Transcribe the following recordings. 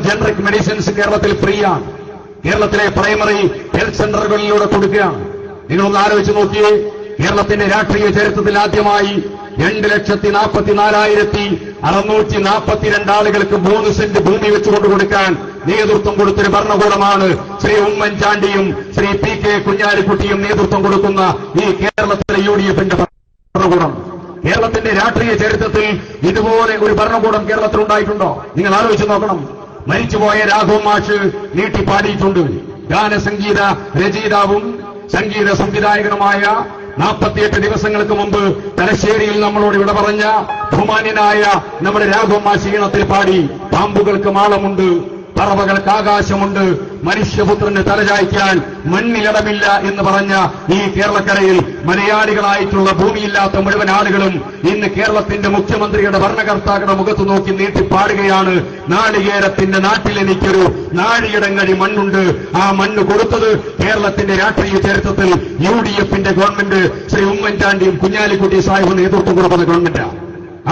Generic medicines കേരളത്തിൽ free ആണ്. കേരളത്തിലെ പ്രൈമറി ഹെൽത്ത് സെന്ററുകളിലൂടെ കൊടുക്കുകയാണ്. നിങ്ങളൊന്ന് ആലോചിച്ച് നോക്കിയേ, കേരളത്തിന്റെ രാഷ്ട്രീയ ചരിത്രത്തിൽ ആദ്യമായി 2,44,642 ആളുകൾക്ക് 3 സെന്റ് ഭൂമി വെച്ചുകൊണ്ട് കൊടുക്കാൻ നേതൃത്വം കൊടുത്തൊരു ഭരണകൂടമാണ് ശ്രീ ഉമ്മൻചാണ്ടിയും ശ്രീ പി.കെ. കുഞ്ഞാലിക്കുട്ടിയും നേതൃത്വം കൊടുക്കുന്ന ഈ കേരളത്തിലെ UDF-ന്റെ ഭരണകൂടം. കേരളത്തിന്റെ രാഷ്ട്രീയ ചരിത്രത്തിൽ ഇതുപോലെ ഒരു ഭരണകൂടം കേരളത്തിൽ ഉണ്ടായിട്ടുണ്ടോ? നിങ്ങൾ ആലോചിച്ച് നോക്കണം. മരിച്ചുപോയ രാഘവൻ മാഷ് നീട്ടി പാടിയിട്ടുണ്ട്. ഗാനസംഗീത രചയിതാവും സംഗീത സംവിധായകനുമായ 48 ദിവസങ്ങൾക്ക് മുമ്പ് തലശ്ശേരിയിൽ നമ്മളോട് വിട പറഞ്ഞ ബഹുമാന്യനായ നമ്മുടെ രാഘവൻ മാഷ് ഈണത്തിൽ പാടി, പാമ്പുകൾക്ക് മാളമുണ്ട്, പറവകൾക്ക് ആകാശമുണ്ട്, മനുഷ്യപുത്രന് തലചായ്ക്കാൻ മണ്ണിലടമില്ല എന്ന് പറഞ്ഞ ഈ കേരളക്കരയിൽ മലയാളികളായിട്ടുള്ള ഭൂമിയില്ലാത്ത മുഴുവൻ ആളുകളും ഇന്ന് കേരളത്തിന്റെ മുഖ്യമന്ത്രിയുടെ ഭരണകർത്താക്കളുടെ മുഖത്ത് നോക്കി നീട്ടിപ്പാടുകയാണ്, നാളികേരത്തിന്റെ നാട്ടിലെനിക്കൊരു നാഴികടങ്ങഴി മണ്ണുണ്ട്. ആ മണ്ണ് കൊടുത്തത് കേരളത്തിന്റെ രാഷ്ട്രീയ ചരിത്രത്തിൽ UDF-ന്റെ ഗവൺമെന്റ് ശ്രീ ഉമ്മൻചാണ്ടിയും കുഞ്ഞാലിക്കുട്ടി സാഹിബും നേതൃത്വം കൊടുക്കുന്ന ഗവൺമെന്റാണ്.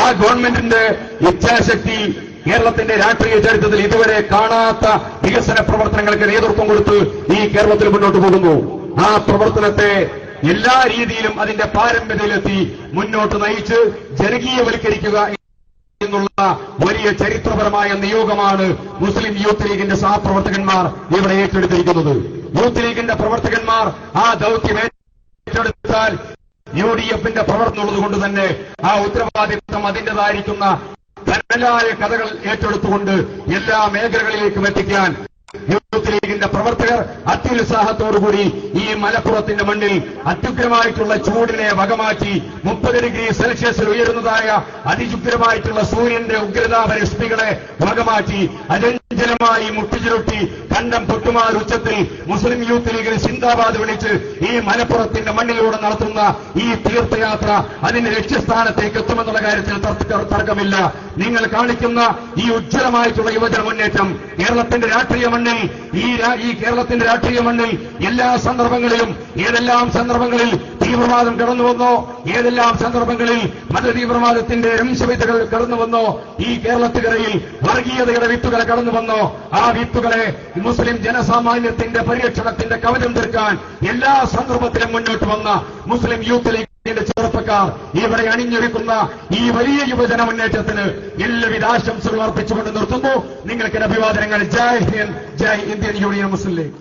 ആ ഗവൺമെന്റിന്റെ ഇച്ഛാശക്തി കേരളത്തിന്റെ രാഷ്ട്രീയ ചരിത്രത്തിൽ ഇതുവരെ കാണാത്ത വികസന പ്രവർത്തനങ്ങൾക്ക് നേതൃത്വം കൊടുത്ത് ഈ കേരളത്തിൽ മുന്നോട്ട് പോകുന്നു. ആ പ്രവർത്തനത്തെ എല്ലാ രീതിയിലും അതിന്റെ പാരമ്യതയിലെത്തി മുന്നോട്ട് നയിച്ച് ജനകീയവൽക്കരിക്കുക എന്നുള്ള വലിയ ചരിത്രപരമായ നിയോഗമാണ് മുസ്ലിം യൂത്ത് ലീഗിന്റെ സഹപ്രവർത്തകന്മാർ ഇവിടെ ഏറ്റെടുത്തിരിക്കുന്നത്. യൂത്ത് ലീഗിന്റെ പ്രവർത്തകന്മാർ ആ ദൌത്യം ഏറ്റെടുത്താൽ UDF-ന്റെ പ്രവർത്തനമുള്ളതുകൊണ്ട് തന്നെ ആ ഉത്തരവാദിത്വം അതിന്റേതായിരിക്കുന്ന ധനലായ കഥകൾ ഏറ്റെടുത്തുകൊണ്ട് എല്ലാ മേഖലകളിലേക്കും എത്തിക്കാൻ യൂത്ത് ലീഗിന്റെ പ്രവർത്തകർ അത്യുത്സാഹത്തോടുകൂടി ഈ മലപ്പുറത്തിന്റെ മണ്ണിൽ അത്യുഗ്രമായിട്ടുള്ള ചൂടിനെ വകമാറ്റി 30 ഡിഗ്രി സെൽഷ്യസിൽ ഉയരുന്നതായ അതിശുഗ്രമായിട്ടുള്ള സൂര്യന്റെ ഉഗ്രതാപരശ്മികളെ വകമാറ്റി അജഞ്ചലമായി മുട്ടിച്ചുരുട്ടി കണ്ടം പൊട്ടുമാർ ഉച്ചത്തിൽ മുസ്ലിം യൂത്ത് ലീഗിന് സിന്ദാബാദ് വിളിച്ച് ഈ മലപ്പുറത്തിന്റെ മണ്ണിലൂടെ നടത്തുന്ന ഈ തീർത്ഥയാത്ര അതിന്റെ ലക്ഷ്യസ്ഥാനത്തേക്ക് എത്തുമെന്നുള്ള കാര്യത്തിൽ തർക്കമില്ല. നിങ്ങൾ കാണിക്കുന്ന ഈ ഉജ്ജ്വലമായിട്ടുള്ള യുവജന മുന്നേറ്റം കേരളത്തിന്റെ രാഷ്ട്രീയ മണ്ണിൽ ഈ കേരളത്തിന്റെ രാഷ്ട്രീയ മണ്ണിൽ എല്ലാ സന്ദർഭങ്ങളിലും ഏതെല്ലാം സന്ദർഭങ്ങളിൽ തീവ്രവാദം കടന്നുവന്നോ, ഏതെല്ലാം സന്ദർഭങ്ങളിൽ മതതീവ്രവാദത്തിന്റെ രംശവിത്തുകൾ കടന്നുവന്നോ, ഈ കേരളത്തിക്കരയിൽ വർഗീയതയുടെ വിത്തുകൾ കടന്നുവന്നോ, ആ വിത്തുകളെ മുസ്ലിം ജനസാമാന്യത്തിന്റെ പരിരക്ഷണത്തിന്റെ കവചം തീർക്കാൻ എല്ലാ സന്ദർഭത്തിലും മുന്നോട്ട് വന്ന മുസ്ലിം യൂത്ത് ലീഗിന്റെ ചെറുപ്പക്കാർ ഇവിടെ അണിഞ്ഞൊരുക്കുന്ന ഈ വലിയ യുവജന മുന്നേറ്റത്തിന് എല്ലാവിധ ആശംസകൾ അർപ്പിച്ചുകൊണ്ട് നിർത്തുന്നു. നിങ്ങൾക്ക് അഭിവാദനങ്ങൾ. ജയ് ഹിന്ദ്, ജയ് ഇന്ത്യൻ യൂണിയൻ മുസ്ലിം ലീഗ്.